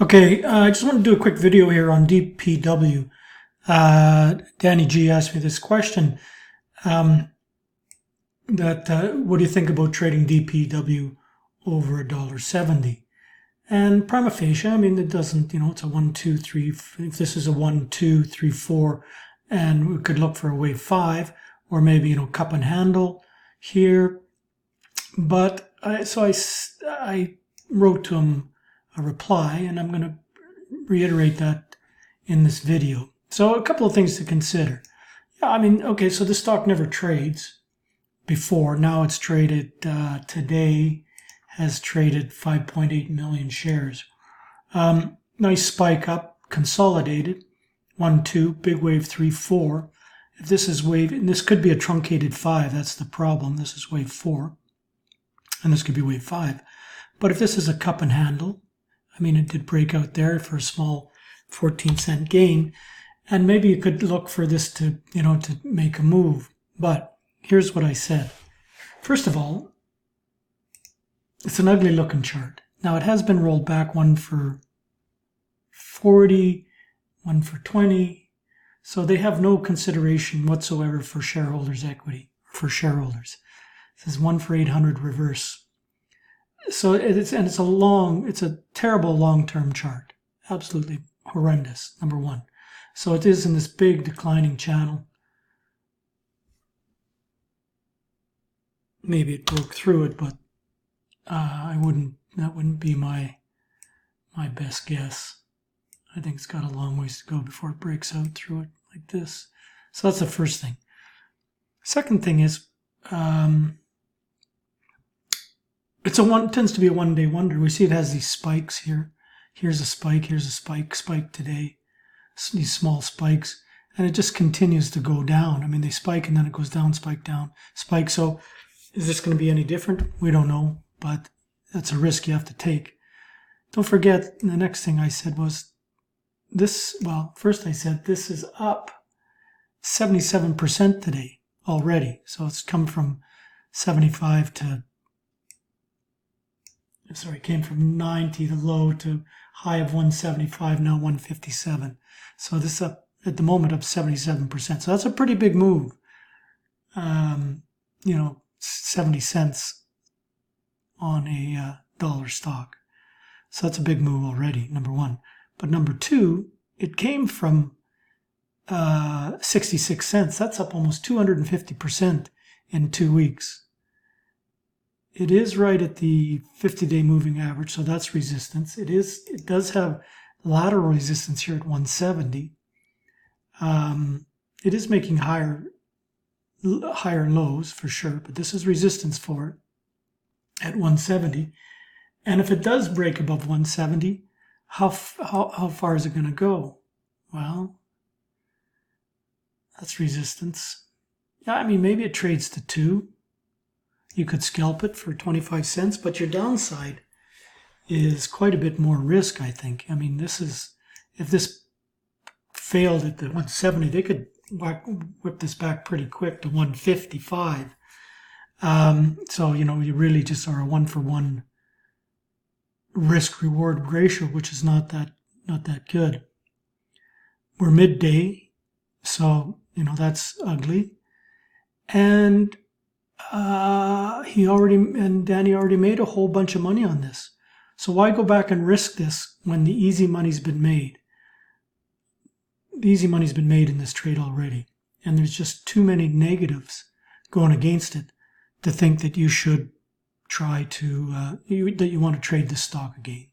Okay, I just want to do a quick video here on DPW. Danny G asked me this question, what do you think about trading DPW over $1.70? And prima facie, I mean, it doesn't, it's a 1, 2, 3, if this is a 1, 2, 3, 4, and we could look for a wave 5, or maybe, cup and handle here. But I wrote to him a reply, and I'm going to reiterate that in this video. So a couple of things to consider. Yeah, I mean, okay, so the stock never trades before. Now it's traded, today has traded 5.8 million shares. Nice spike up, consolidated, 1, 2, big wave 3, 4. If this is wave, and this could be a truncated 5, that's the problem. This is wave 4, and this could be wave 5. But if this is a cup and handle, I mean, it did break out there for a small 14-cent gain, and maybe you could look for this to, to make a move. But here's what I said. First of all, it's an ugly looking chart. Now it has been rolled back, one for 40, one for 20. So they have no consideration whatsoever for shareholders' equity, for shareholders. This is 1 for 800 reverse. So it's a terrible long-term chart. Absolutely horrendous, number one. So it is in this big declining channel. Maybe it broke through it, but that wouldn't be my best guess. I think it's got a long ways to go before it breaks out through it like this. So that's the first thing. Second thing is, it tends to be a one-day wonder. We see it has these spikes here. Here's a spike, spike today. These small spikes, and it just continues to go down. I mean, they spike and then it goes down, spike, down, spike. So is this going to be any different? We don't know, but that's a risk you have to take. Don't forget, the next thing I said was this. Well, first I said this is up 77% today already. So it's come from 75 to, sorry, it came from 90, the low, to high of 175, now 157. So this is up at the moment up 77%. So that's a pretty big move. 70 cents on a dollar stock. So that's a big move already, number one. But number two, it came from 66 cents. That's up almost 250% in 2 weeks. It is right at the 50-day moving average, so that's resistance. It does have lateral resistance here at 170. It is making higher lows for sure, but this is resistance for it at 170. And if it does break above 170, how far is it going to go? Well, that's resistance. Yeah, I mean, maybe it trades to 2. You could scalp it for 25 cents, but your downside is quite a bit more risk, I think. I mean, if this failed at the 170, they could whip this back pretty quick to 155. So, you really just are a 1-for-1 risk-reward ratio, which is not that good. We're midday, so, that's ugly. And Danny already made a whole bunch of money on this. So why go back and risk this when the easy money's been made? The easy money's been made in this trade already. And there's just too many negatives going against it to think that you should try to, that you want to trade this stock again.